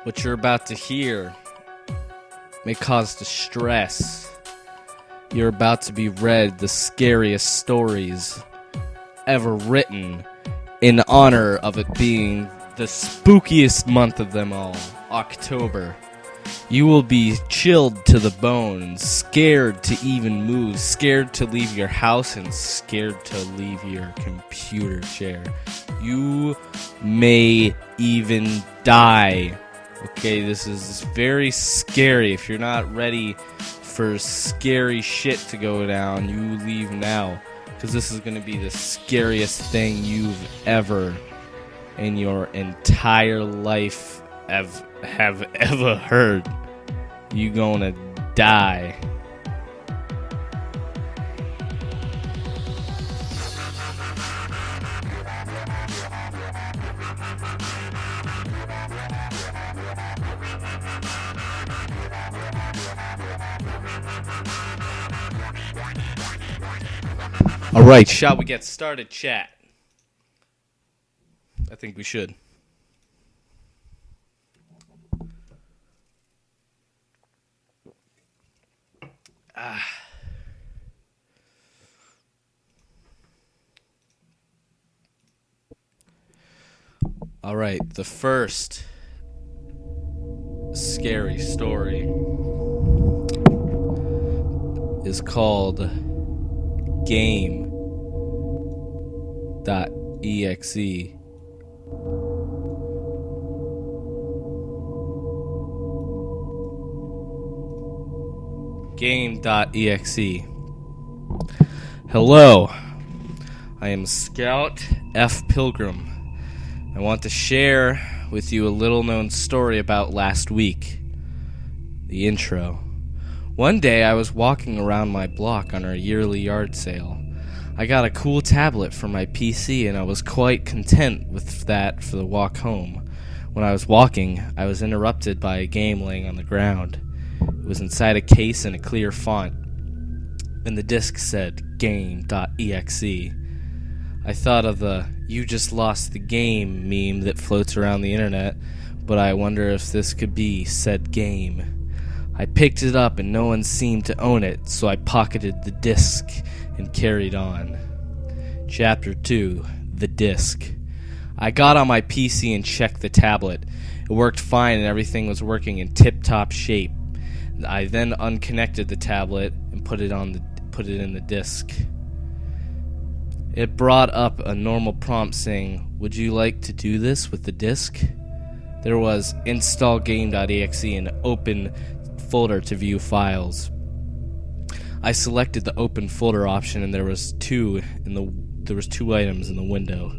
What you're about to hear may cause distress. You're about to be read the scariest stories ever written in honor of it being the spookiest month of them all, October. You will be chilled to the bone, scared to even move, scared to leave your house, and scared to leave your computer chair. You may even die. Okay, this is very scary. If you're not ready for scary shit to go down, you leave now. Because this is going to be the scariest thing you've ever in your entire life have ever heard. You gonna die. All right, shall we get started, chat? I think we should. All right, the first scary story is called Game.exe. Game.exe. Hello, I am Scout F. Pilgrim. I want to share with you a little-known story about last week. The intro. One day I was walking around my block on our yearly yard sale. I got a cool tablet for my PC and I was quite content with that for the walk home. When I was walking, I was interrupted by a game laying on the ground. It was inside a case in a clear font, and the disc said Game.exe. I thought of the "you just lost the game" meme that floats around the internet, but I wonder if this could be said game. I picked it up and no one seemed to own it, so I pocketed the disc and carried on. Chapter 2, The Disc. I got on my PC and checked the tablet. It worked fine and everything was working in tip-top shape. I then unconnected the tablet and put it in the disc. It brought up a normal prompt saying, "Would you like to do this with the disc?" There was install game.exe and open folder to view files. I selected the open folder option and there was two items in the window.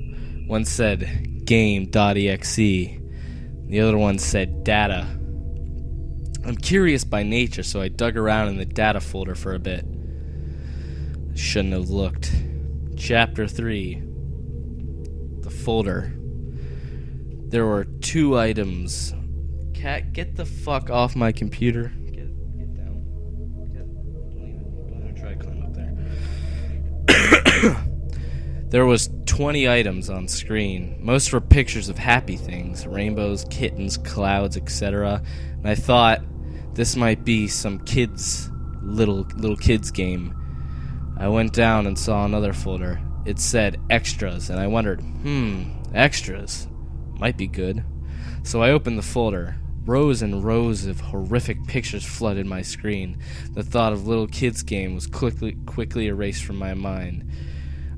One said game.exe. The other one said data. I'm curious by nature, so I dug around in the data folder for a bit. I shouldn't have looked. Chapter 3. The folder. There were 2 items. Cat, get the fuck off my computer. Get down. Don't even try to climb up there. There was 20 items on screen. Most were pictures of happy things. Rainbows, kittens, clouds, etc. And I thought this might be some little kids game. I went down and saw another folder. It said extras, and I wondered, extras might be good. So I opened the folder. Rows and rows of horrific pictures flooded my screen. The thought of little kids game was quickly erased from my mind.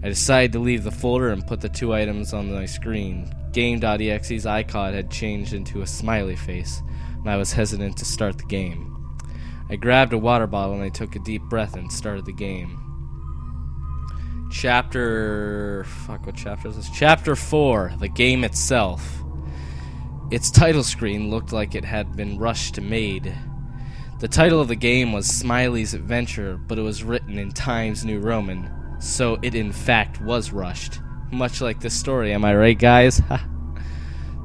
I decided to leave the folder and put the 2 items on my screen. Game.exe's icon had changed into a smiley face, and I was hesitant to start the game. I grabbed a water bottle and I took a deep breath and started the game. What chapter is this? Chapter 4, the game itself. Its title screen looked like it had been rushed to made. The title of the game was Smiley's Adventure, but it was written in Times New Roman, so it in fact was rushed. Much like this story, am I right, guys?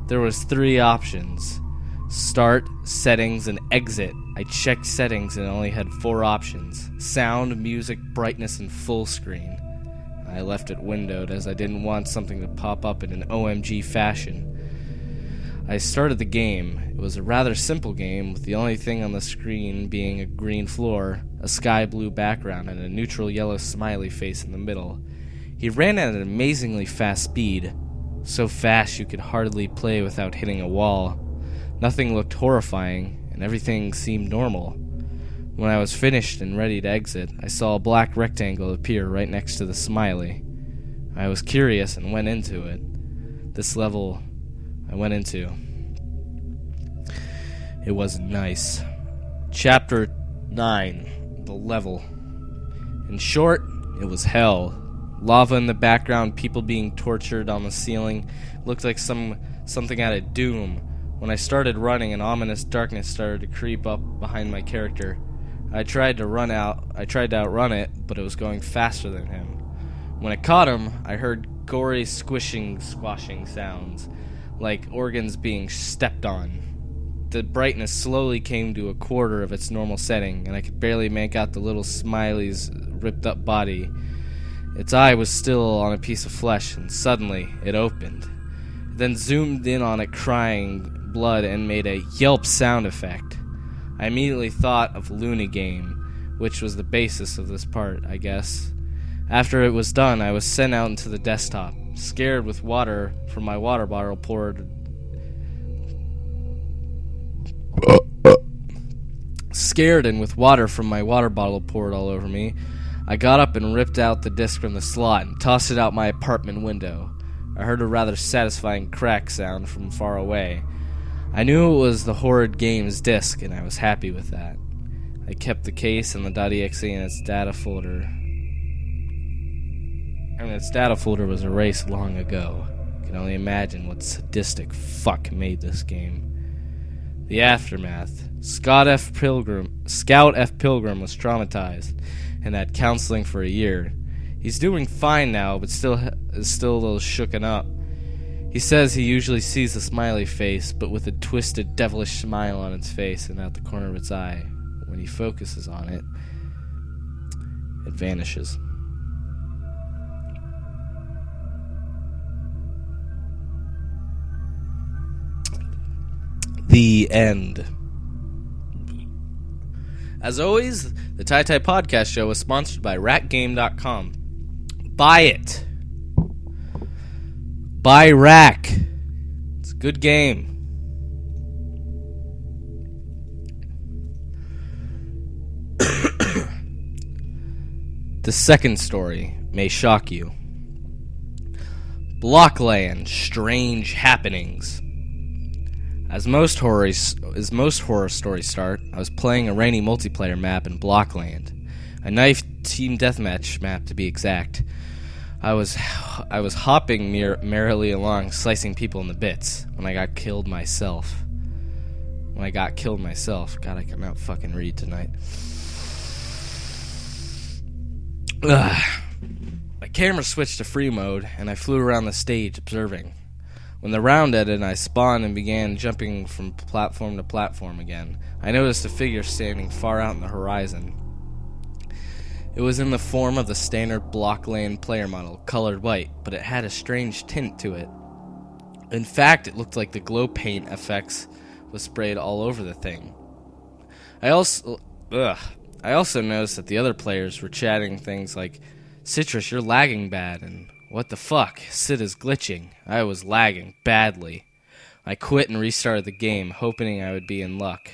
There was 3 options. Start, settings, and exit. I checked settings and only had 4 options. Sound, music, brightness, and full screen. I left it windowed as I didn't want something to pop up in an OMG fashion. I started the game. It was a rather simple game, with the only thing on the screen being a green floor, a sky blue background, and a neutral yellow smiley face in the middle. He ran at an amazingly fast speed, so fast you could hardly play without hitting a wall. Nothing looked horrifying, and everything seemed normal. When I was finished and ready to exit, I saw a black rectangle appear right next to the smiley. I was curious and went into it. This level I went into. It wasn't nice. Chapter 9. The level. In short, it was hell. Lava in the background, people being tortured on the ceiling. Looked like something out of Doom. When I started running, an ominous darkness started to creep up behind my character. I tried to outrun it, but it was going faster than him. When I caught him, I heard gory squishing, squashing sounds, like organs being stepped on. The brightness slowly came to a quarter of its normal setting, and I could barely make out the little smiley's ripped-up body. Its eye was still on a piece of flesh, and suddenly it opened. It then zoomed in on it, crying blood, and made a yelp sound effect. I immediately thought of Looney Game, which was the basis of this part, I guess. After it was done, I was sent out into the desktop, scared with water from my water bottle poured all over me. I got up and ripped out the disc from the slot and tossed it out my apartment window. I heard a rather satisfying crack sound from far away. I knew it was the horrid game's disc, and I was happy with that. I kept the case and the .exe in its data folder. And its data folder was erased long ago. I can only imagine what sadistic fuck made this game. The aftermath. Scout F. Pilgrim was traumatized and had counseling for a year. He's doing fine now, but is still a little shooken up. He says he usually sees a smiley face, but with a twisted, devilish smile on its face and out the corner of its eye. When he focuses on it, it vanishes. The end. As always, the TyTy podcast show is sponsored by RackGame.com. Buy it. Buy Rack. It's a good game. The second story may shock you. Blockland, strange happenings. As most horror stories start, I was playing a rainy multiplayer map in Blockland, a knife team deathmatch map to be exact. I was hopping merrily along, slicing people into bits when I got killed myself. God, I cannot fucking read tonight. Ugh. My camera switched to free mode, and I flew around the stage observing. When the round ended, I spawned and began jumping from platform to platform again. I noticed a figure standing far out in the horizon. It was in the form of the standard Blockland player model, colored white, but it had a strange tint to it. In fact, it looked like the glow paint effects was sprayed all over the thing. I also noticed that the other players were chatting things like, "Citrus, you're lagging bad," and "What the fuck? Sid is glitching." I was lagging badly. I quit and restarted the game, hoping I would be in luck.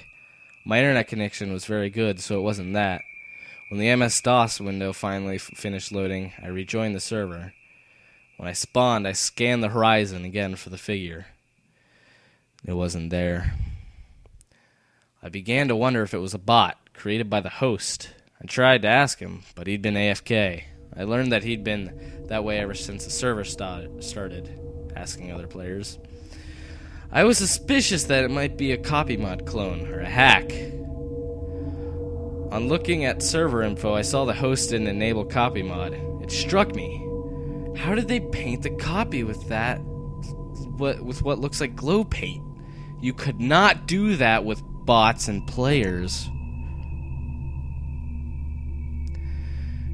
My internet connection was very good, so it wasn't that. When the MS-DOS window finally finished loading, I rejoined the server. When I spawned, I scanned the horizon again for the figure. It wasn't there. I began to wonder if it was a bot created by the host. I tried to ask him, but he'd been AFK. I learned that he'd been that way ever since the server started asking other players. I was suspicious that it might be a copy mod clone or a hack. On looking at server info, I saw the host didn't enable copy mod. It struck me. How did they paint the copy with what looks like glow paint? You could not do that with bots and players.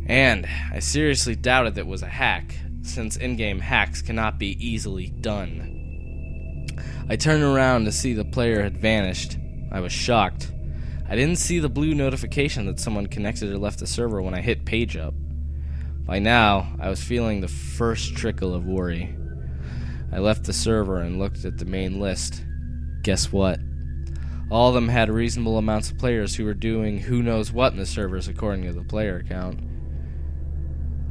And I seriously doubted that it was a hack, since in-game hacks cannot be easily done. I turned around to see the player had vanished. I was shocked. I didn't see the blue notification that someone connected or left the server when I hit page up. By now, I was feeling the first trickle of worry. I left the server and looked at the main list. Guess what? All of them had reasonable amounts of players who were doing who knows what in the servers according to the player count.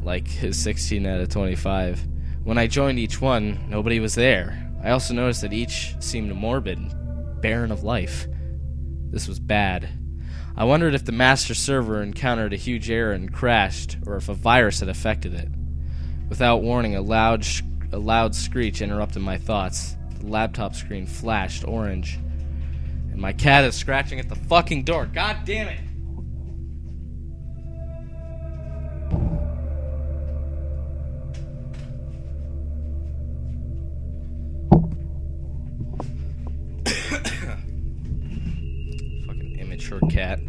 Like 16 out of 25. When I joined each one, nobody was there. I also noticed that each seemed morbid, barren of life. This was bad. I wondered if the master server encountered a huge error and crashed, or if a virus had affected it. Without warning, a loud screech interrupted my thoughts. The laptop screen flashed orange. And my cat is scratching at the fucking door. God damn it! Fucking immature cat.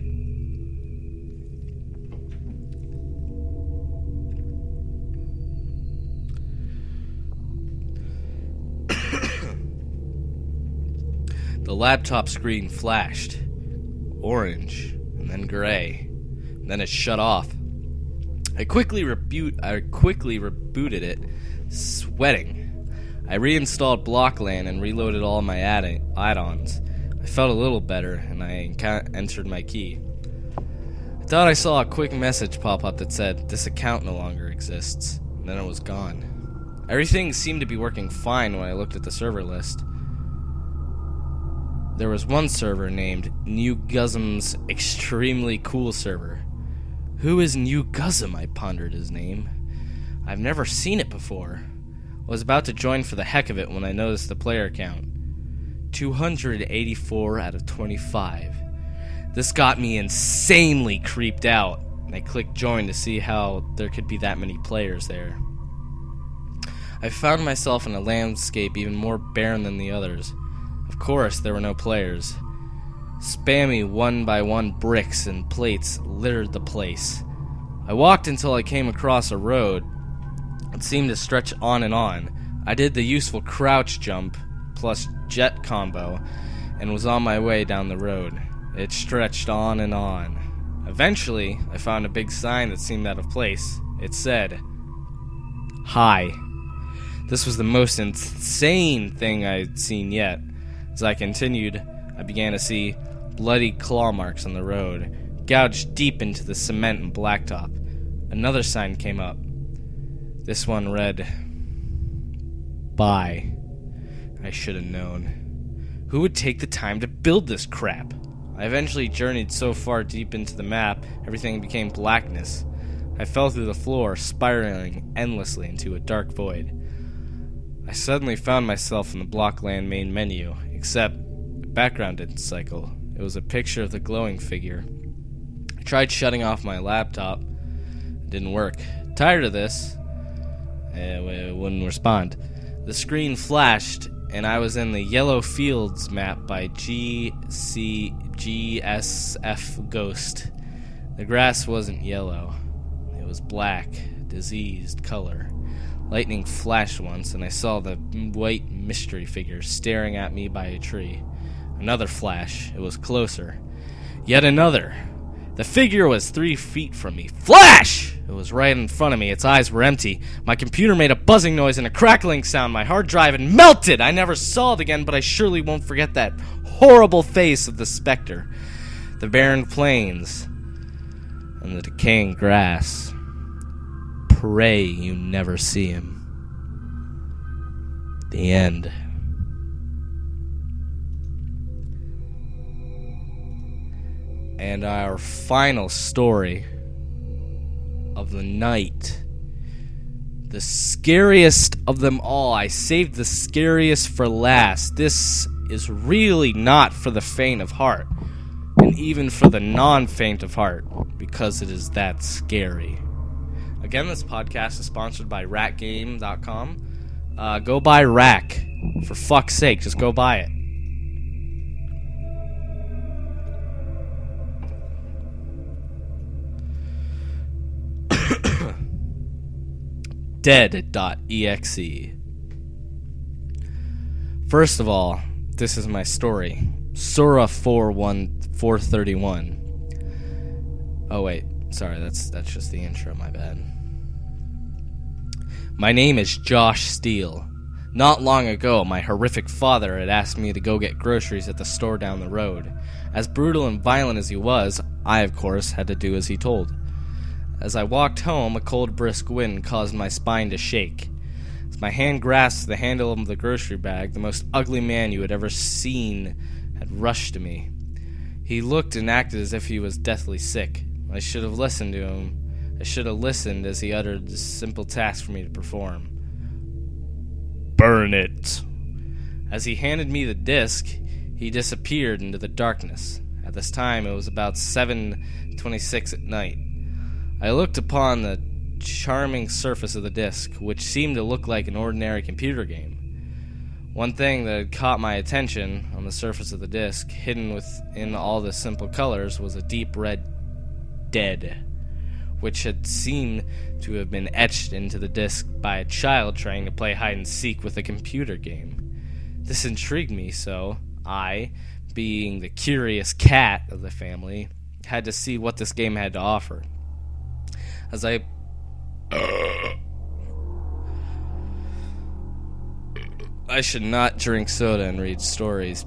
The laptop screen flashed orange and then gray, and then it shut off. I quickly rebooted it, sweating. I reinstalled Blockland and reloaded all my add-ons. I felt a little better, and I entered my key. I thought I saw a quick message pop up that said, "This account no longer exists," and then it was gone. Everything seemed to be working fine when I looked at the server list. There was one server named New Guzum's Extremely Cool Server. Who is New Guzum? I pondered his name. I've never seen it before. I was about to join for the heck of it when I noticed the player count. 284 out of 25. This got me insanely creeped out. I clicked join to see how there could be that many players there. I found myself in a landscape even more barren than the others. Of course, there were no players. Spammy one-by-one bricks and plates littered the place. I walked until I came across a road. It seemed to stretch on and on. I did the useful crouch jump plus jet combo and was on my way down the road. It stretched on and on. Eventually, I found a big sign that seemed out of place. It said, "Hi." This was the most insane thing I'd seen yet. As I continued, I began to see bloody claw marks on the road, gouged deep into the cement and blacktop. Another sign came up. This one read, "Bye." I should have known. Who would take the time to build this crap? I eventually journeyed so far deep into the map, everything became blackness. I fell through the floor, spiraling endlessly into a dark void. I suddenly found myself in the Blockland main menu, except the background didn't cycle. It was a picture of the glowing figure. I tried shutting off my laptop. It didn't work. Tired of this, it wouldn't respond. The screen flashed, and I was in the Yellow Fields map by GSF Ghost. The grass wasn't yellow. It was black, diseased color. Lightning flashed once, and I saw the white mystery figure staring at me by a tree. Another flash. It was closer. Yet another. The figure was 3 feet from me. Flash! It was right in front of me. Its eyes were empty. My computer made a buzzing noise and a crackling sound. My hard drive had melted. I never saw it again, but I surely won't forget that horrible face of the specter. The barren plains and the decaying grass. Pray you never see him. The end. And our final story of the night. The scariest of them all. I saved the scariest for last. This is really not for the faint of heart. And even for the non-faint of heart. Because it is that scary. Again, this podcast is sponsored by RackGame.com. Go buy Rack. For fuck's sake, just go buy it. Dead.exe. First of all, this is my story. Surah 431. Oh wait, sorry, that's just the intro, my bad. My name is Josh Steele. Not long ago, my horrific father had asked me to go get groceries at the store down the road. As brutal and violent as he was, I, of course, had to do as he told. As I walked home, a cold, brisk wind caused my spine to shake. As my hand grasped the handle of the grocery bag, the most ugly man you had ever seen had rushed to me. He looked and acted as if he was deathly sick. I should have listened to him. I should have listened as he uttered this simple task for me to perform. Burn it! As he handed me the disc, he disappeared into the darkness. At this time, it was about 7:26 at night. I looked upon the charming surface of the disc, which seemed to look like an ordinary computer game. One thing that had caught my attention on the surface of the disc, hidden within all the simple colors, was a deep red dead, which had seemed to have been etched into the disc by a child trying to play hide-and-seek with a computer game. This intrigued me, so I, being the curious cat of the family, had to see what this game had to offer. As I should not drink soda and read stories.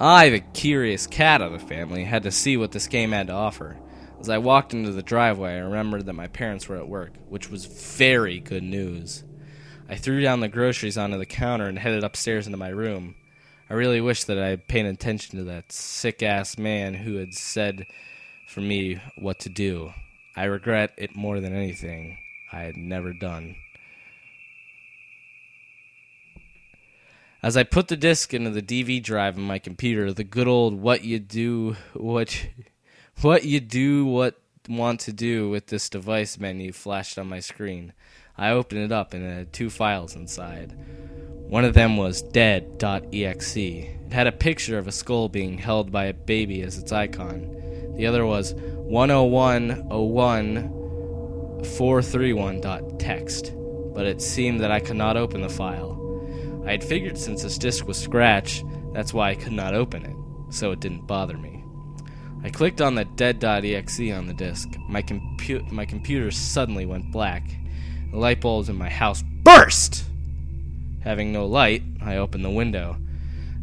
I, the curious cat of the family, had to see what this game had to offer. As I walked into the driveway, I remembered that my parents were at work, which was very good news. I threw down the groceries onto the counter and headed upstairs into my room. I really wish that I had paid attention to that sick-ass man who had said for me what to do. I regret it more than anything I had never done. As I put the disc into the DV drive in my computer, the good old what want to do with this device menu flashed on my screen. I opened it up and it had two files inside. One of them was dead.exe. It had a picture of a skull being held by a baby as its icon. The other was 101.01.431.txt, but it seemed that I could not open the file. I had figured since this disk was scratched, that's why I could not open it, so it didn't bother me. I clicked on the dead.exe on the disk. My computer suddenly went black. The light bulbs in my house burst! Having no light, I opened the window.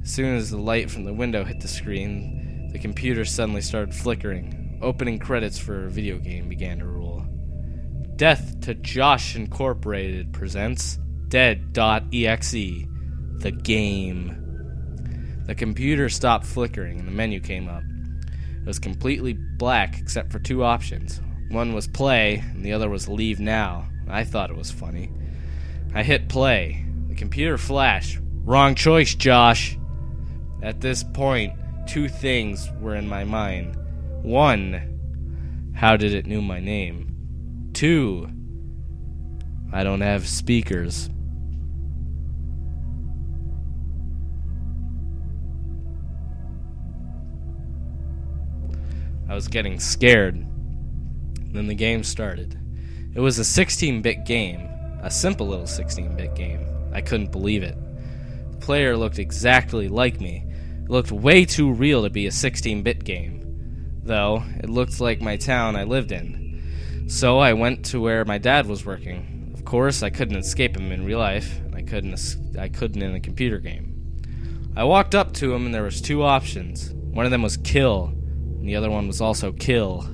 As soon as the light from the window hit the screen, the computer suddenly started flickering. Opening credits for a video game began to roll. Death to Josh Incorporated presents Dead.exe, the game. The computer stopped flickering and the menu came up. It was completely black except for two options. One was play and the other was leave now. I thought it was funny. I hit play. The computer flashed. Wrong choice, Josh. At this point, two things were in my mind. One, how did it know my name? Two, I don't have speakers. I was getting scared. Then the game started. It was a 16-bit game, a simple little 16-bit game. I couldn't believe it. The player looked exactly like me. It looked way too real to be a 16-bit game, though it looked like my town I lived in. So I went to where my dad was working. Of course, I couldn't escape him in real life, and I couldn't in a computer game. I walked up to him, and there was two options. One of them was kill, and the other one was also kill.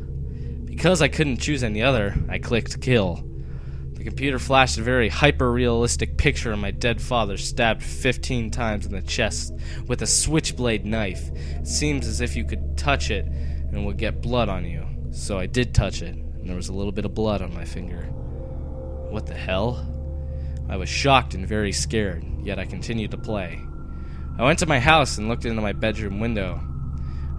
Because I couldn't choose any other, I clicked kill. The computer flashed a very hyper-realistic picture of my dead father stabbed 15 times in the chest with a switchblade knife. It seems as if you could touch it and it would get blood on you. So I did touch it, and there was a little bit of blood on my finger. What the hell? I was shocked and very scared, yet I continued to play. I went to my house and looked into my bedroom window.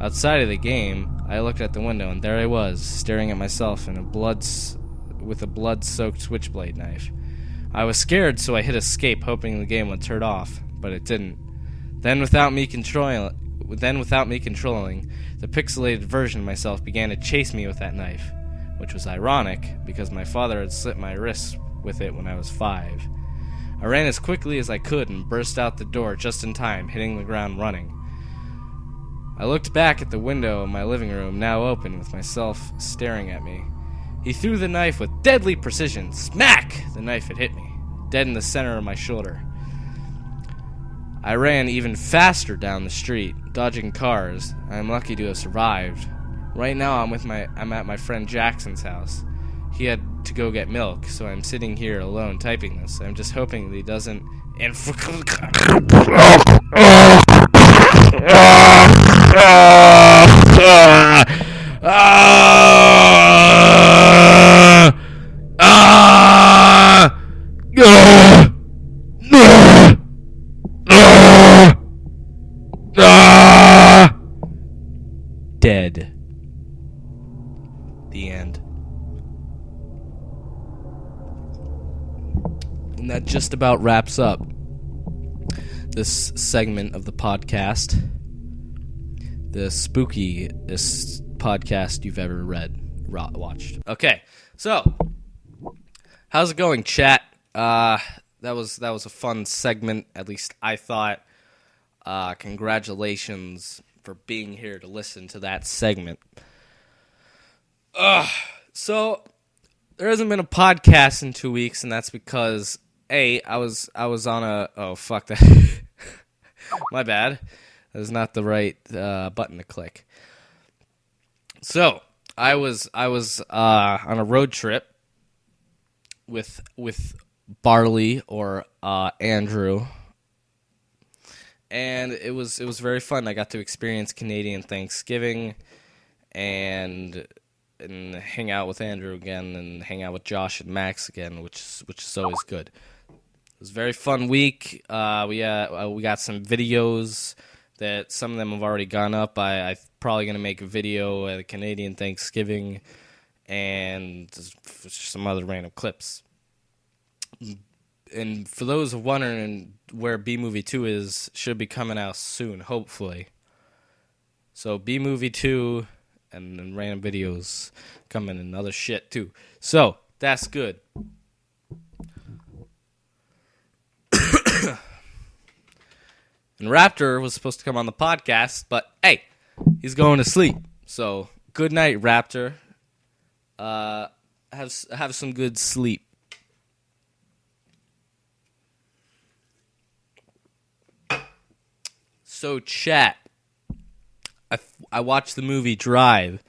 Outside of the game, I looked at the window, and there I was, staring at myself with a blood-soaked switchblade knife. I was scared, so I hit escape, hoping the game would turn off, but it didn't. Then, without me controlling, the pixelated version of myself began to chase me with that knife, which was ironic, because my father had slit my wrists with it when I was 5. I ran as quickly as I could and burst out the door just in time, hitting the ground running. I looked back at the window of my living room, now open, with myself staring at me. He threw the knife with deadly precision. Smack! The knife had hit me, dead in the center of my shoulder. I ran even faster down the street, dodging cars. I am lucky to have survived. Right now I'm at my friend Jackson's house. He had to go get milk, so I'm sitting here alone typing this. I'm just hoping that he doesn't dead. The end. And that just about wraps up this segment of the podcast. The spookiest podcast you've ever watched. Okay, so how's it going, chat? That was a fun segment, at least I thought. Congratulations for being here to listen to that segment. So there hasn't been a podcast in 2 weeks, and that's because I was on a fuck that. My bad. That was not the right button to click. So I was on a road trip with Barley or Andrew, and it was very fun. I got to experience Canadian Thanksgiving and hang out with Andrew again and hang out with Josh and Max again, which is always good. It was a very fun week. We got some videos that some of them have already gone up. I'm probably going to make a video at Canadian Thanksgiving and some other random clips. And for those wondering where B-Movie 2 is, should be coming out soon, hopefully. So B-Movie 2 and then random videos coming and other shit too. So that's good. And Raptor was supposed to come on the podcast, but hey, he's going to sleep. So good night, Raptor. Have some good sleep. So chat, I watched the movie Drive,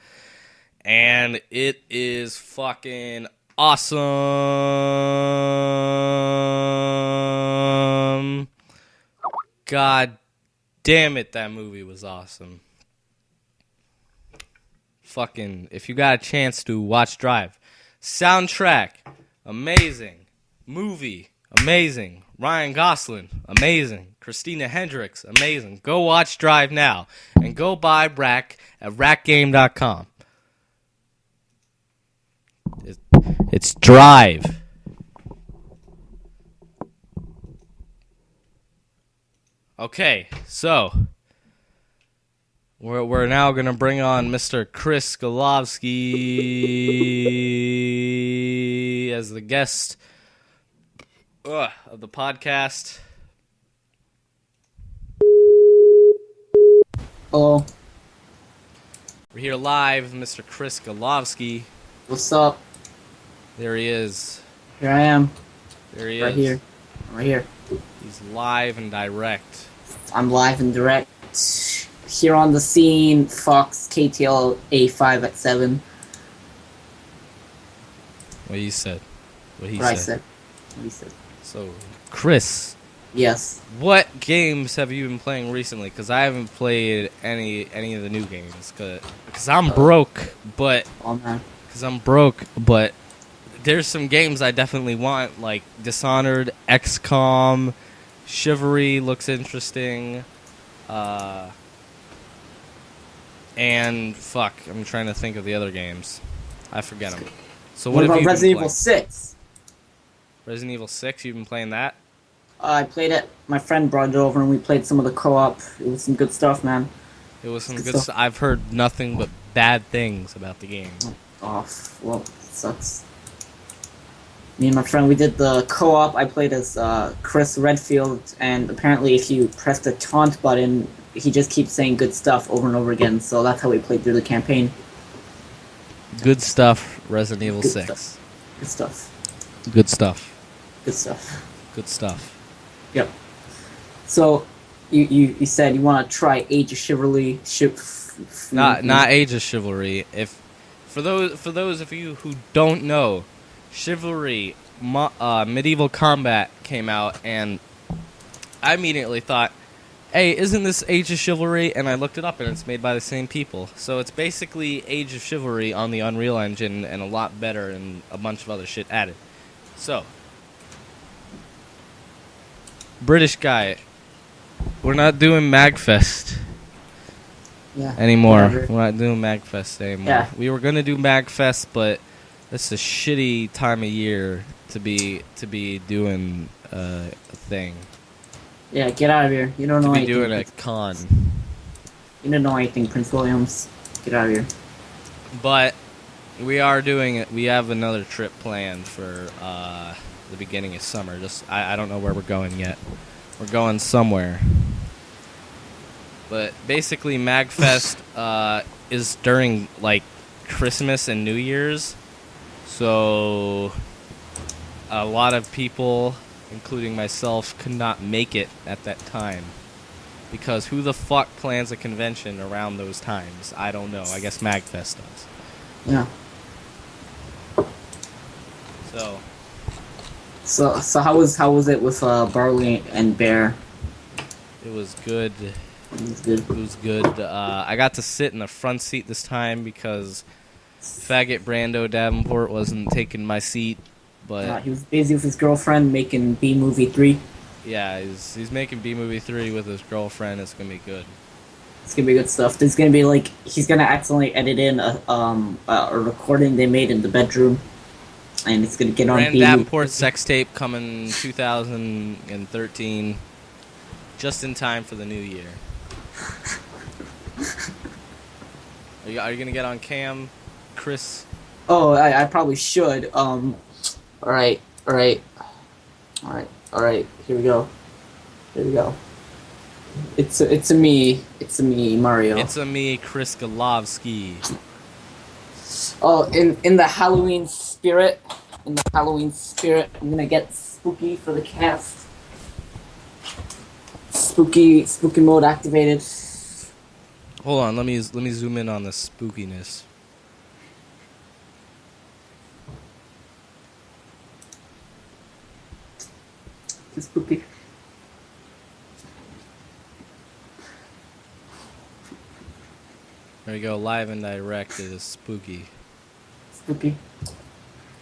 and it is fucking awesome. God damn it, that movie was awesome. Fucking, if you got a chance to watch Drive. Soundtrack, amazing. Movie, amazing. Ryan Gosling, amazing. Christina Hendricks, amazing. Go watch Drive now. And go buy Rack at rackgame.com. It's Drive. Okay, so we're now going to bring on Mr. Chris Golovsky as the guest of the podcast. Hello. We're here live with Mr. Chris Golovsky. What's up? There he is. Here I am. There he right is. Here. Right here. He's live and direct. I'm live and direct. Here on the scene, Fox KTL A5 at 7. What he said. What he I said. said. What he said. So, Chris. Yes. What games have you been playing recently? Because I haven't played any of the new games. Because I'm broke, but... Oh, man. Because I'm broke, but there's some games I definitely want, like Dishonored, XCOM, Chivalry looks interesting, and fuck, I'm trying to think of the other games. I forget them. So What have about you Resident been Evil playing? 6? Resident Evil 6, you've been playing that? I played it. My friend brought it over and we played some of the co-op. It was some good stuff, man. It was some good stuff. I've heard nothing but bad things about the game. Oh, well, it sucks. Me and my friend, we did the co-op. I played as Chris Redfield, and apparently if you press the taunt button, he just keeps saying good stuff over and over again, so that's how we played through the campaign. Good stuff, Resident Evil Good 6. stuff. Good stuff. Good stuff. Good stuff. Good stuff. Yep. So, you said you want to try Age of Chivalry. Not Age of Chivalry. If for those of you who don't know, Chivalry Medieval Combat came out, and I immediately thought, hey, isn't this Age of Chivalry? And I looked it up, and it's made by the same people. So it's basically Age of Chivalry on the Unreal Engine, and a lot better, and a bunch of other shit added. So, British guy, we're not doing MagFest anymore. Whatever. We're not doing MagFest anymore. Yeah. We were gonna do MagFest, but it's a shitty time of year to be doing a thing. Yeah, get out of here. You don't know To be anything. doing a con. You don't know anything, Prince Williams. Get out of here. But we are doing it. We have another trip planned for the beginning of summer. Just I don't know where we're going yet. We're going somewhere. But basically, MagFest is during like Christmas and New Year's, so a lot of people, including myself, could not make it at that time. Because who the fuck plans a convention around those times? I don't know. I guess MagFest does. Yeah. So how was it with Barley and Bear? It was good. It was good. It was good. I got to sit in the front seat this time because faggot Brando Davenport wasn't taking my seat. But He was busy with his girlfriend making B-Movie 3. yeah, he's making B-Movie 3 with his girlfriend. It's gonna be good. It's gonna be good stuff. There's gonna be like he's gonna accidentally edit in a recording they made in the bedroom, and it's gonna get on Brando B-Movie. Davenport sex tape coming 2013, just in time for the new year. Are you gonna get on cam, Chris? Oh, I probably should. All right. Here we go. It's a me, Mario. It's a me, Chris Golovsky. Oh, in the Halloween spirit, I'm gonna get spooky for the cast. Spooky mode activated. Hold on, let me zoom in on the spookiness. It's spooky. There we go, live and direct. It is spooky. Spooky.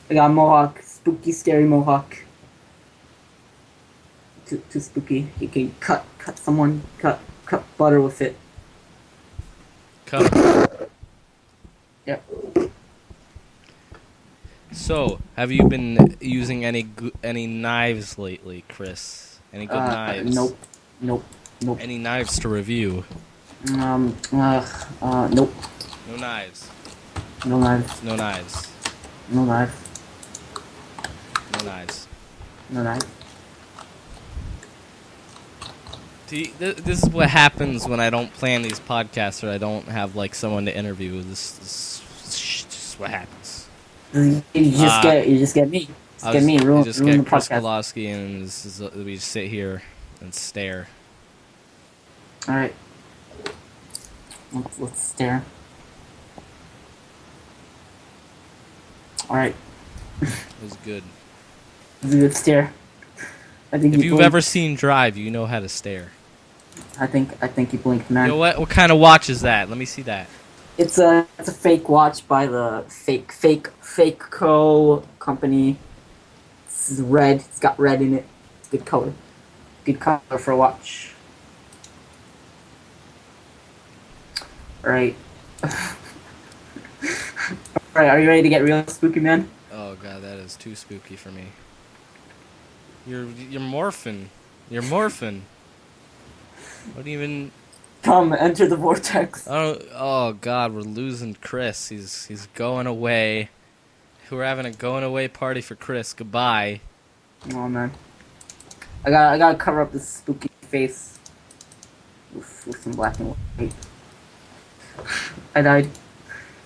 I got a mohawk. Spooky, scary mohawk. Too spooky. You can cut someone. Cut butter with it. Cut. Yep. So, have you been using any knives lately, Chris? Any good knives? Nope. Any knives to review? Nope. No knives. No knives. No knives. No knives. No knives. No knives. See, this is what happens when I don't plan these podcasts or I don't have like someone to interview. This is just what happens. You just get me. Get me. Ruin the Chris podcast. Golovsky and we just sit here and stare. All right. Let's stare. All right. It was good. It's a good stare. I think If you've ever seen Drive, you know how to stare. I think you blinked, man. You know what? What kind of watch is that? Let me see that. It's a fake watch by the fake co company. It's red. It's got red in it. It's good color. Good color for a watch. Alright. Alright, are you ready to get real spooky, man? Oh god, that is too spooky for me. You're morphing. You're morphing. What even? Come, enter the vortex. Oh god, we're losing Chris. He's going away. We're having a going away party for Chris. Goodbye. Oh man, I gotta cover up this spooky face with some black and white. I died.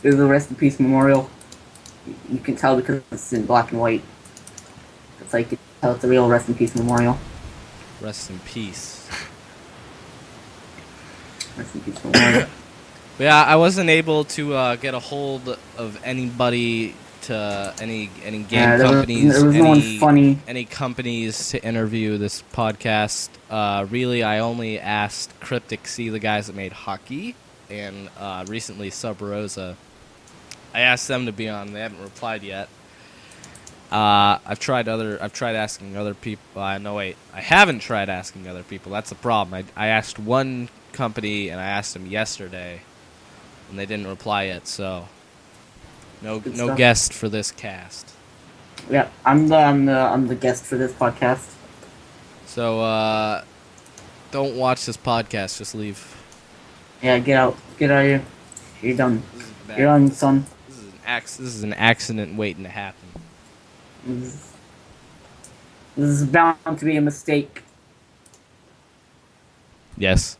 There's a rest in peace memorial. You can tell because it's in black and white. It's like you can tell it's a real rest in peace memorial. Rest in peace. Rest in peace memorial. Yeah, I wasn't able to get a hold of anybody to any game companies. There was no one funny. Any companies to interview this podcast. Really, I only asked Cryptic C, the guys that made Hockey, and recently Sub Rosa. I asked them to be on. They haven't replied yet. I've tried asking other people. No, wait, I haven't tried asking other people. That's the problem. I asked one company, and I asked them yesterday, and they didn't reply yet. So, no guest for this cast. Yeah, I'm the guest for this podcast. So, don't watch this podcast. Just leave. Yeah, get out of here. You're done. You're done, son. This is an accident waiting to happen. This is bound to be a mistake. Yes.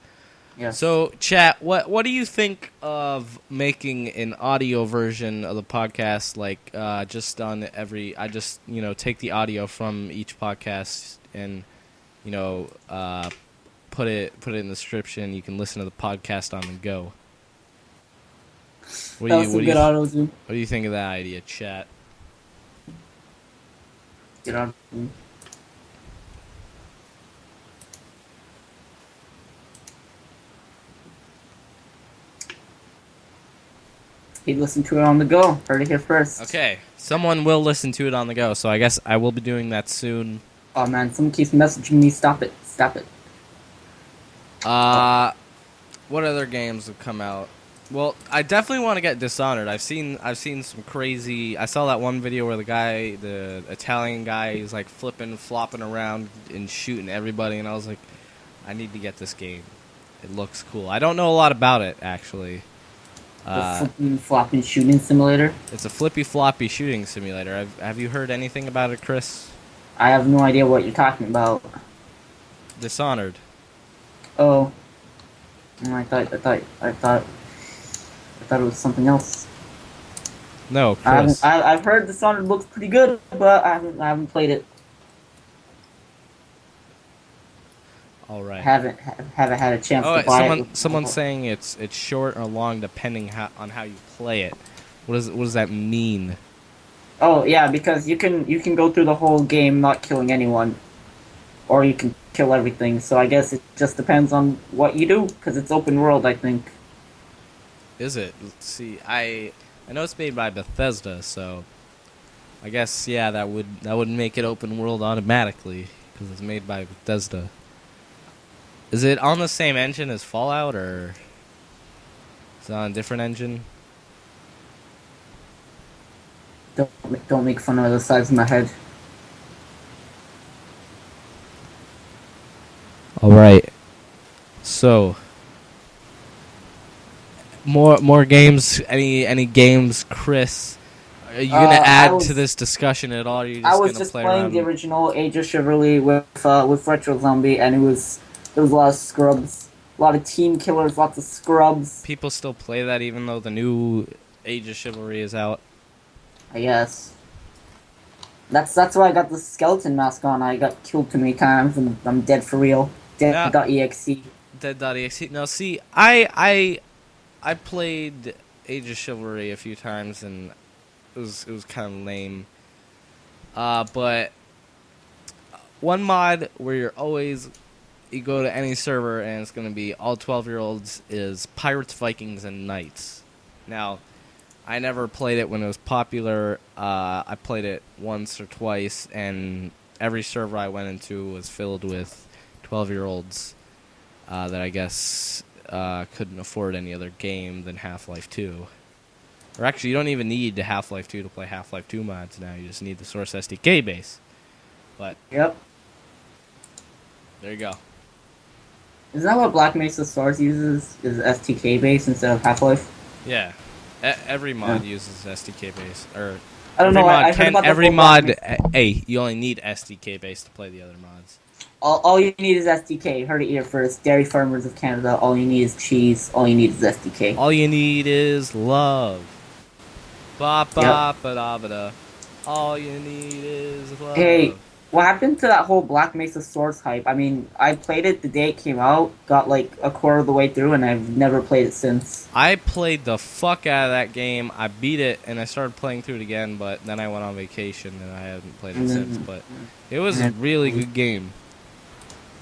Yeah. So, chat, what do you think of making an audio version of the podcast? Like, just on every, I just take the audio from each podcast and put it in the description. You can listen to the podcast on the go. What do you think of that idea, chat? Get on. He'd listen to it on the go. Heard it here first. Okay, someone will listen to it on the go, so I guess I will be doing that soon. Oh man, someone keeps messaging me. Stop it. Stop it. What other games have come out? Well, I definitely want to get Dishonored. I've seen some crazy. I saw that one video where the Italian guy, is like flopping around and shooting everybody, and I was like, I need to get this game. It looks cool. I don't know a lot about it actually. The flipping flopping shooting simulator. It's a flippy floppy shooting simulator. Have you heard anything about it, Chris? I have no idea what you're talking about. Dishonored. Oh, I thought it was something else. No, Chris. I've heard Dishonored looks pretty good, but I haven't played it. All right. Haven't had a chance to buy it. Someone's saying it's short or long depending on how you play it. What does that mean? Oh yeah, because you can go through the whole game not killing anyone, or you can kill everything. So I guess it just depends on what you do, because it's open world, I think. Is it? Let's see. I know it's made by Bethesda, so I guess that would make it open world automatically because it's made by Bethesda. Is it on the same engine as Fallout, or is it on a different engine? Don't make fun of the size of my head. All right. So, more games. Any games, Chris? Are you gonna add to this discussion at all? Or are you just I was gonna just play playing around? the original Age of Chivalry with Retro Zombie, and there was a lot of scrubs, a lot of team killers, lots of scrubs. People still play that even though the new Age of Chivalry is out. I guess. That's why I got the skeleton mask on. I got killed too many times, and I'm dead for real. Dead.exe. Dead.exe. Now, see, I played Age of Chivalry a few times, and it was kind of lame. But one mod where you go to any server and it's going to be all 12-year-olds is Pirates, Vikings, and Knights. Now, I never played it when it was popular. I played it once or twice, and every server I went into was filled with 12-year-olds that I guess couldn't afford any other game than Half-Life 2. Or actually, you don't even need the Half-Life 2 to play Half-Life 2 mods now. You just need the Source SDK base. But Yep. there you go. Isn't that what Black Mesa Source uses? Is STK base instead of Half-Life? Yeah. Every mod uses SDK base, or I don't know. I heard about the every whole mod. black- Hey, you only need SDK base to play the other mods. All you need is SDK. Heard it here first. Dairy Farmers of Canada. All you need is cheese. All you need is SDK. All you need is love. Ba ba ba da ba da. All you need is love. Hey, what happened to that whole Black Mesa Swords hype? I mean, I played it the day it came out, got like a quarter of the way through, and I've never played it since. I played the fuck out of that game. I beat it, and I started playing through it again, but then I went on vacation, and I haven't played it since. But it was a really good game.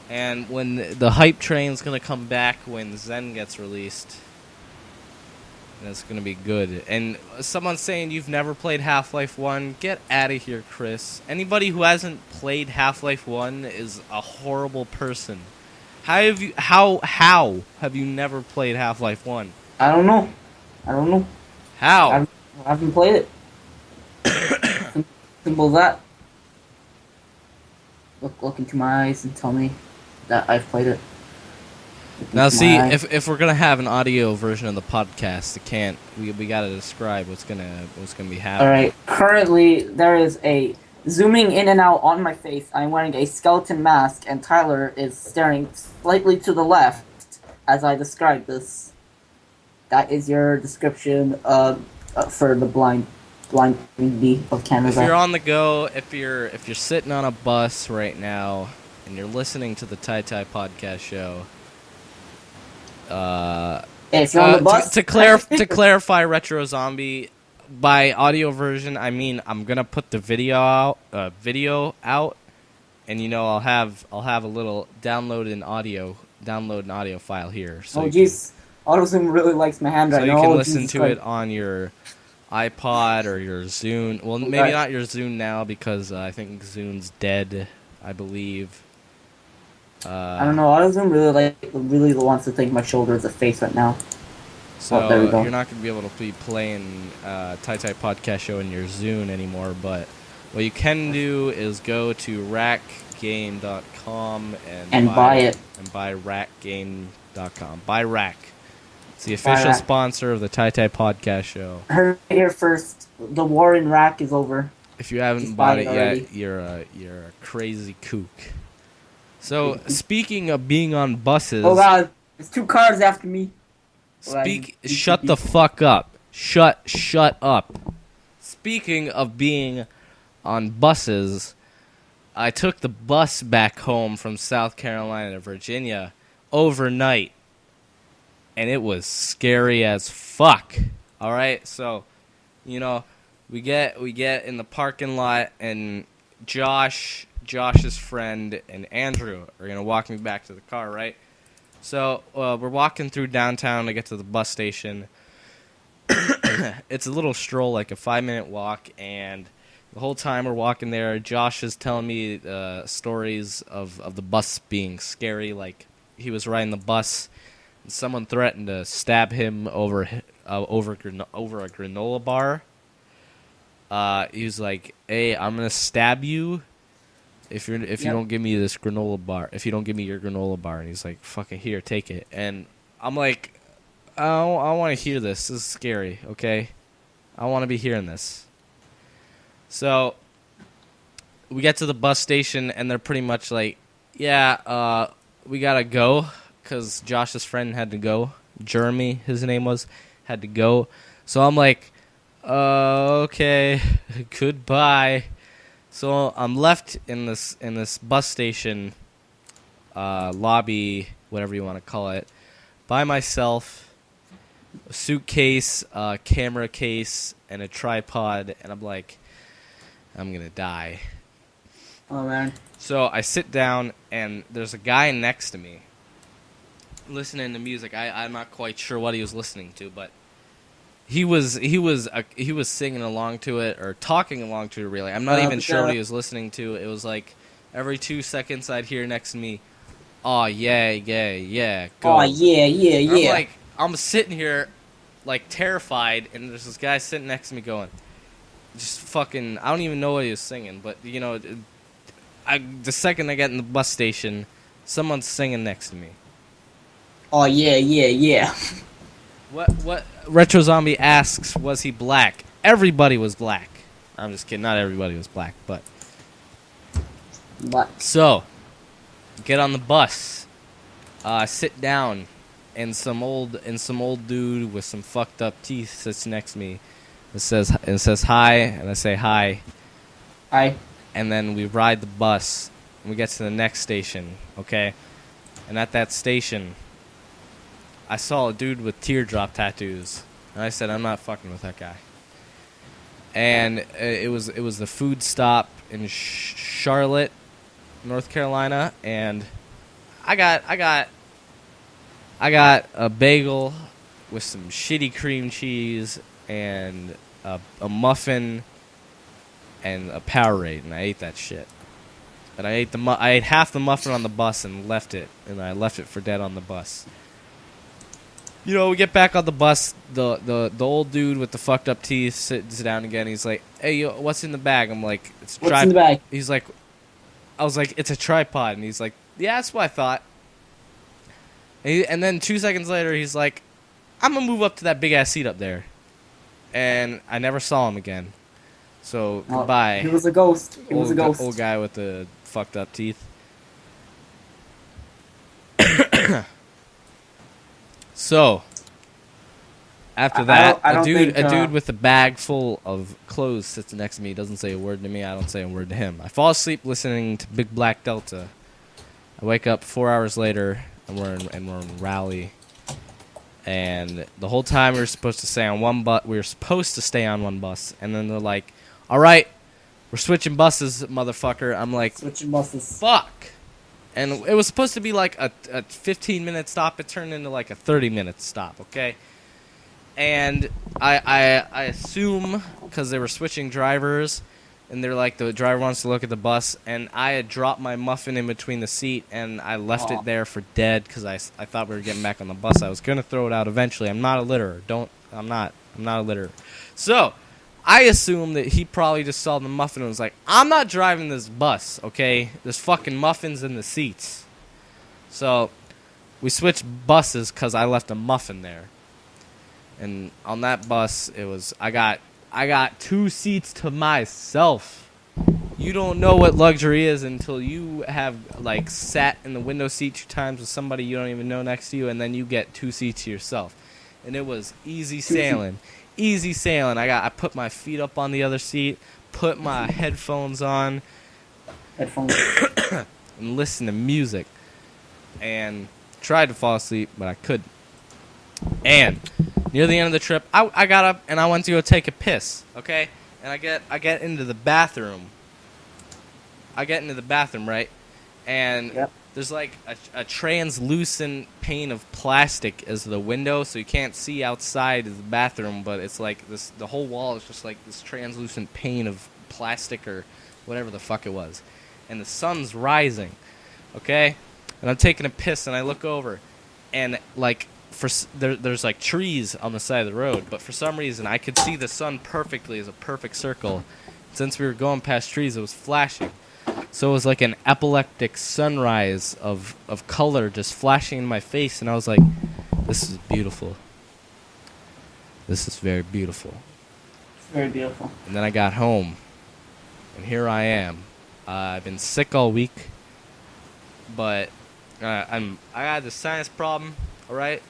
And when the hype train's gonna come back when Zen gets released, and it's gonna be good. And someone's saying you've never played Half-Life 1. Get out of here, Chris. Anybody who hasn't played Half-Life 1 is a horrible person. How have you never played Half-Life 1? I don't know. How? I haven't played it. Simple as that. Look into my eyes and tell me that I've played it. Now see, if we're gonna have an audio version of the podcast, it can't. We gotta describe what's gonna be happening. All right. Currently, there is a zooming in and out on my face. I'm wearing a skeleton mask, and Tyler is staring slightly to the left as I describe this. That is your description for the blind community of Canada. If you're on the go, if you're sitting on a bus right now and you're listening to the TyTy podcast show. If you're on the bus, to clarify, Retro Zombie, by audio version, I mean I'm gonna put the video out, and I'll have a little download an audio file here. So jeez, AutoZoom really likes my hand right now. So you can listen to it on your iPod or your Zune. Well, maybe not your Zune now because I think Zune's dead, I believe. I don't know. AutoZoom really wants to think my shoulder is a face right now. So there we go. You're not going to be able to be playing TyTy podcast show in your Zune anymore. But what you can do is go to rackgame.com and buy it and buy rackgame.com. Buy Rack. It's the official sponsor of the TyTy podcast show. Heard it here first. The war in Rack is over. If you haven't bought it yet, you're a crazy kook. So, speaking of being on buses... Oh, God. There's 2 cars after me. Shut the fuck up. Shut up. Speaking of being on buses, I took the bus back home from South Carolina to Virginia overnight. And it was scary as fuck. Alright? So, we get in the parking lot, and Josh's friend, and Andrew are going to walk me back to the car, right? So, we're walking through downtown to get to the bus station. It's a little stroll, like a 5-minute walk, and the whole time we're walking there, Josh is telling me stories of the bus being scary, like he was riding the bus, and someone threatened to stab him over a granola bar. He was like, "Hey, I'm going to stab you if you don't give me this granola bar, if you don't give me your granola bar." And he's like, "Fucking here, take it." And I'm like, I want to hear this. This is scary, okay? I want to be hearing this. So we get to the bus station, and they're pretty much like, yeah, we got to go, because Josh's friend had to go. Jeremy, his name was, had to go. So I'm like, okay, goodbye. So I'm left in this bus station lobby, whatever you want to call it, by myself, a suitcase, a camera case, and a tripod, and I'm like, I'm gonna die. Oh man. So I sit down, and there's a guy next to me listening to music. I'm not quite sure what he was listening to, but he was singing along to it, or talking along to it, really. I'm not even sure what he was listening to. It was like every 2 seconds I'd hear next to me, "Oh yeah, go." Oh yeah. I'm sitting here like terrified, and there's this guy sitting next to me going, just fucking, I don't even know what he was singing, but the second I get in the bus station, someone's singing next to me. Oh yeah. What Retro Zombie asks, was he black? Everybody was black. I'm just kidding. Not everybody was black, but But so get on the bus, sit down, and some old dude with some fucked up teeth sits next to me. It says hi, and I say hi, and then we ride the bus, and we get to the next station, okay? And at that station, I saw a dude with teardrop tattoos, and I said, I'm not fucking with that guy. And it was the food stop in Charlotte, North Carolina, and I got a bagel with some shitty cream cheese and a muffin and a Powerade, and I ate that shit. And I ate half the muffin on the bus and left it, for dead on the bus. You know, we get back on the bus. The old dude with the fucked up teeth sits down again. He's like, "Hey, yo, what's in the bag?" I'm like, "It's a tripod." What's in the bag? He's like, I was like, "It's a tripod," and he's like, "Yeah, that's what I thought." And then 2 seconds later, he's like, "I'm gonna move up to that big ass seat up there," and I never saw him again. So goodbye. He was a ghost. He was a ghost. Old guy with the fucked up teeth. So, after that, a dude with a bag full of clothes sits next to me. Doesn't say a word to me. I don't say a word to him. I fall asleep listening to Big Black Delta. I wake up 4 hours later, and we're in Raleigh. And the whole time we were supposed to stay on one bus. We were supposed to stay on one bus, and then they're like, "All right, we're switching buses, motherfucker." I'm like, switching buses. Fuck. And it was supposed to be like a 15-minute stop. It turned into like a 30-minute stop, okay? And I assume, because they were switching drivers, and they're like, the driver wants to look at the bus, and I had dropped my muffin in between the seat, and I left it there for dead, because I thought we were getting back on the bus. I was going to throw it out eventually. I'm not a litterer. I'm not a litterer. So, I assume that he probably just saw the muffin and was like, I'm not driving this bus, okay? There's fucking muffins in the seats. So, we switched buses because I left a muffin there. And on that bus, it was, I got 2 seats to myself. You don't know what luxury is until you have, like, sat in the window seat 2 times with somebody you don't even know next to you, and then you get 2 seats to yourself. And it was easy sailing. Easy sailing. I put my feet up on the other seat, put my headphones on, and listen to music, and tried to fall asleep, but I couldn't. And near the end of the trip, I got up and I went to go take a piss. Okay, and I get into the bathroom. Right, and Yep. there's like a translucent pane of plastic as the window, so you can't see outside of the bathroom, but it's like this, the whole wall is just like this translucent pane of plastic or whatever the fuck it was. And the sun's rising, okay? And I'm taking a piss, and I look over, and like there's like trees on the side of the road, but for some reason I could see the sun perfectly as a perfect circle. Since we were going past trees, it was flashing. So it was like an epileptic sunrise of color just flashing in my face, and I was like, this is beautiful. This is very beautiful. It's very beautiful. And then I got home, and here I am. I've been sick all week, but I had the sinus problem, all right?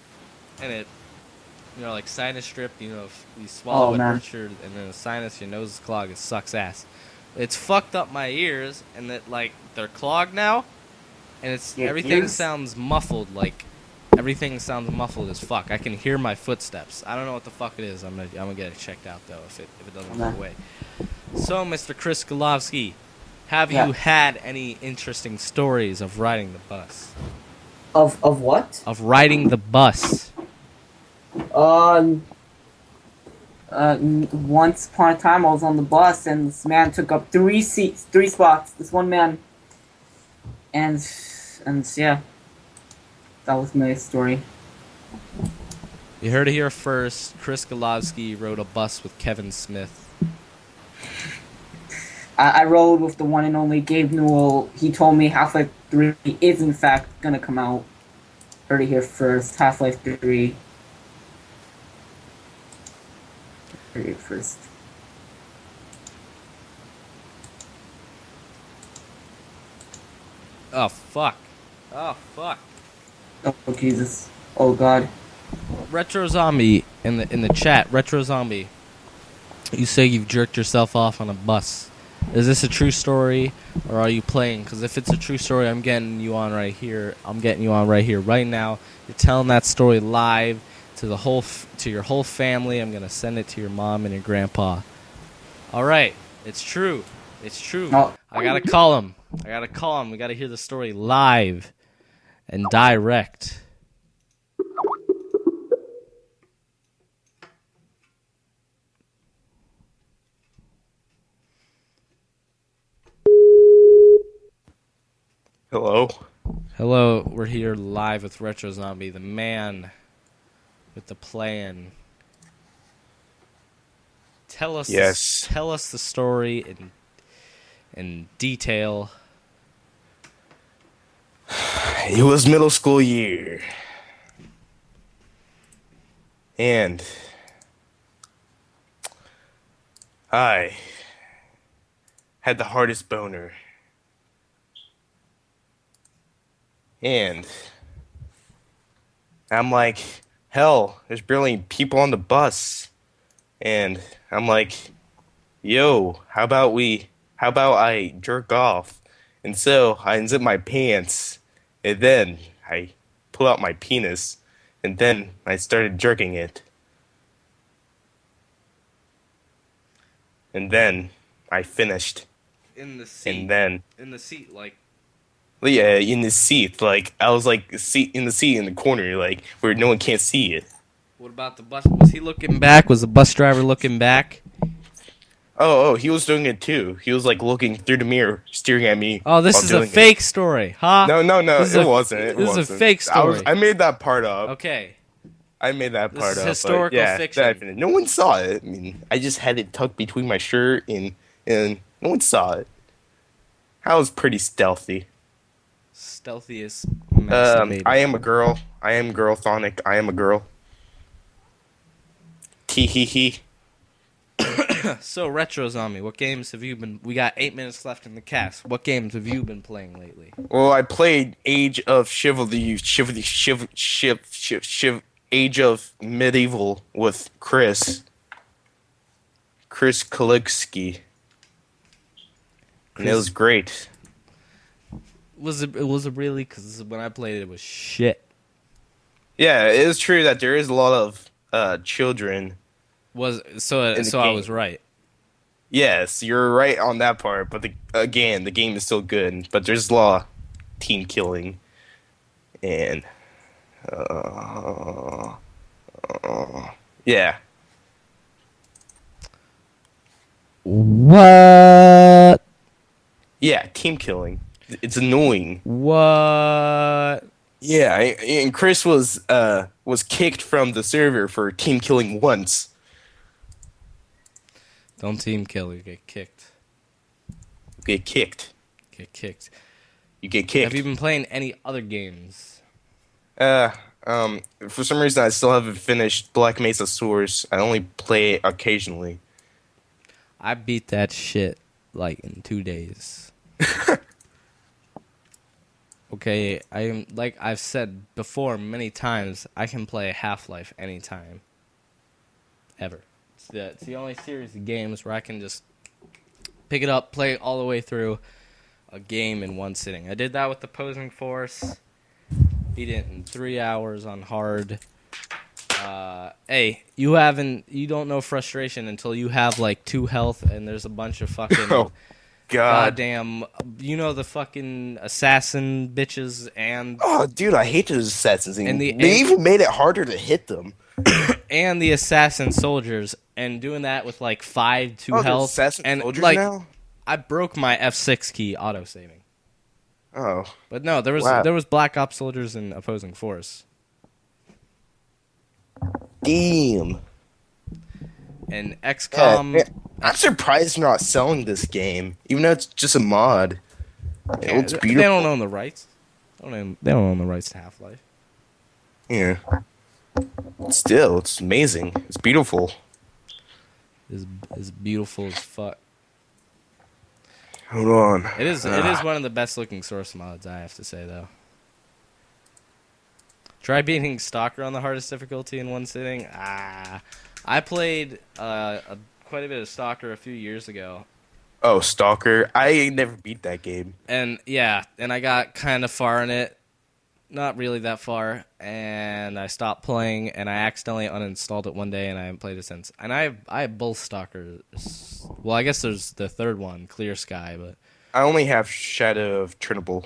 And it, like sinus strip, if you swallow it, hurts your, and then the sinus, your nose is clogged, it sucks ass. It's fucked up my ears, and that like they're clogged now, and it's everything sounds muffled. Like everything sounds muffled as fuck. I can hear my footsteps. I don't know what the fuck it is. I'm gonna get it checked out though if it doesn't go away. So, Mr. Chris Golovsky, have you had any interesting stories of riding the bus? Of what? Of riding the bus. Once upon a time, I was on the bus, and this man took up 3 spots. This one man, and yeah, that was my story. You heard it here first. Chris Golovsky rode a bus with Kevin Smith. I rode with the one and only Gabe Newell. He told me Half-Life 3 is in fact gonna come out. Heard it here first. Half-Life 3. Heard it first. Oh fuck. Oh fuck. Oh Jesus. Oh God. Retro Zombie in the chat. Retro Zombie. You say you've jerked yourself off on a bus. Is this a true story, or are you playing? Because if it's a true story, I'm getting you on right here. I'm getting you on right here, right now. You're telling that story live to to your whole family. I'm gonna send it to your mom and your grandpa. All right, it's true. It's true. Oh. I gotta call him. We gotta hear the story live and direct. Hello. Hello, we're here live with Retro Zombie, the man with the plan. Yes. Tell us the story in detail. It was middle school year. And I had the hardest boner. And I'm like, hell, there's barely people on the bus. And I'm like, yo, how about I jerk off? And so I unzip my pants, and then I pull out my penis, and then I started jerking it. And then I finished. In the seat. And then, In the seat, like. yeah, in the seat, like, I was like, in the seat in the corner, like, where no one can't see it. What about the bus? Was he looking back? Was the bus driver looking back? Oh, he was doing it too. He was like looking through the mirror, staring at me. Oh, this while is a doing fake story, huh? No, This it wasn't. This is a fake story. I made that part up. Okay. I made that part This is up. historical yeah, fiction. Definitely. No one saw it. I mean, I just had it tucked between my shirt, and no one saw it. I was pretty stealthy. Stealthiest masturbator. I am a girl. I am girlthonic. I am a girl. Tee hee hee. So, Retro Zombie, what games have you been... We got 8 minutes left in the cast. What games have you been playing lately? Well, I played Age of Age of Medieval with Chris Golovsky. And it was great. Was it really? Because when I played it was shit. Yeah, it is true that there is a lot of children. So I was right. Yes, you're right on that part, but the game is still good, but there's a lot of team killing, and yeah. What? Yeah, team killing. It's annoying. What? Yeah, and Chris was kicked from the server for team killing once. Don't team kill, you get kicked. You get kicked. Get kicked. You get kicked. Have you been playing any other games? For some reason I still haven't finished Black Mesa Source. I only play it occasionally. I beat that shit like in 2 days. Okay, I am like I've said before many times, I can play Half-Life anytime. Ever. It's the only series of games where I can just pick it up, play it all the way through a game in one sitting. I did that with the Opposing Force. Beat it in 3 hours on hard. Hey, you don't know frustration until you have like 2 health and there's a bunch of fucking Oh, God. goddamn, you know, the fucking assassin bitches and Oh, dude, I hate those assassins. And They even made it harder to hit them. and the assassin soldiers, and doing that with like 2 there's health. assassin And soldiers like, now? I broke my F6 key auto saving. Oh. But no, there Wow. was Black Ops soldiers in Opposing Force. Damn. And XCOM. Yeah, I'm surprised they're not selling this game, even though it's just a mod. It looks beautiful. They don't own the rights. They don't own the rights to Half-Life. Yeah. Still, it's amazing. It's beautiful. It's beautiful as fuck. Hold on. It is one of the best looking source mods, I have to say, though. Try beating Stalker on the hardest difficulty in one sitting. I played quite a bit of Stalker a few years ago. Oh, Stalker. I never beat that game. And yeah, and I got kind of far in it. Not really that far. And I stopped playing, and I accidentally uninstalled it one day, and I haven't played it since. And I have both Stalkers. Well, I guess there's the third one, Clear Sky, but... I only have Shadow of Chernobyl.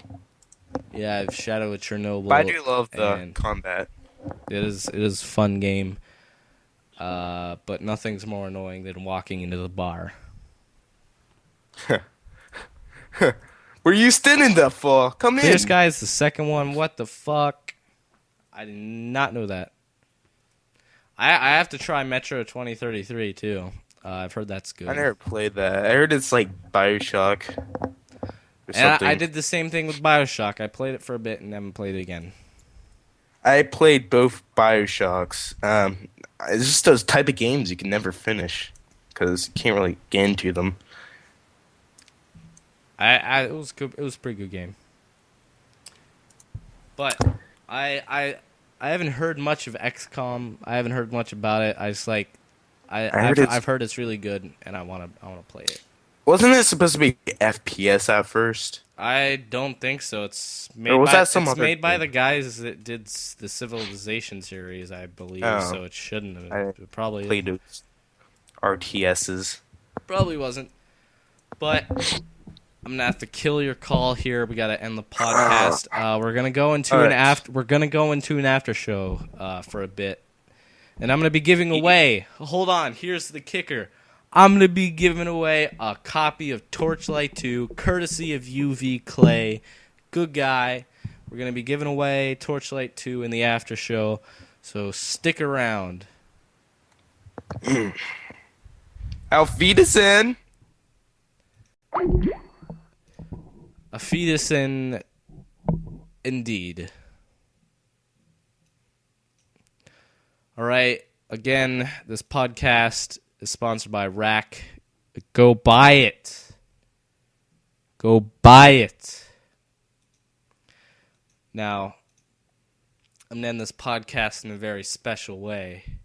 Yeah, I have Shadow of Chernobyl. But I do love the combat. It is a fun game. But nothing's more annoying than walking into the bar. Were you standing there for? Come in. Clear Sky is the second one. What the fuck? I did not know that. I have to try Metro 2033 too. I've heard that's good. I never played that. I heard it's like Bioshock. Or and something. I did the same thing with Bioshock. I played it for a bit and haven't played it again. I played both Bioshocks. It's just those type of games you can never finish because you can't really get into them. It was good. It was a pretty good game. But I haven't heard much of XCOM. I haven't heard much about it. I just like I've heard it's really good, and I want to play it. Wasn't it supposed to be FPS at first? I don't think so. It's made Or was by, that some it's other made by thing? the guys that did the Civilization series, I believe. Oh. So it shouldn't have. I It probably played those RTSs. probably wasn't. But I'm gonna have to kill your call here. We gotta end the podcast. We're gonna go into All an right. We're gonna go into an after show for a bit, and I'm gonna be giving away. Hold on, here's the kicker. I'm gonna be giving away a copy of Torchlight 2, courtesy of UV Clay. Good guy. We're gonna be giving away Torchlight 2 in the after show, so stick around. Auf Wiedersehen. A fetus indeed. All right. Again, this podcast is sponsored by Rack. Go buy it. Go buy it. Now, I'm going to end this podcast in a very special way.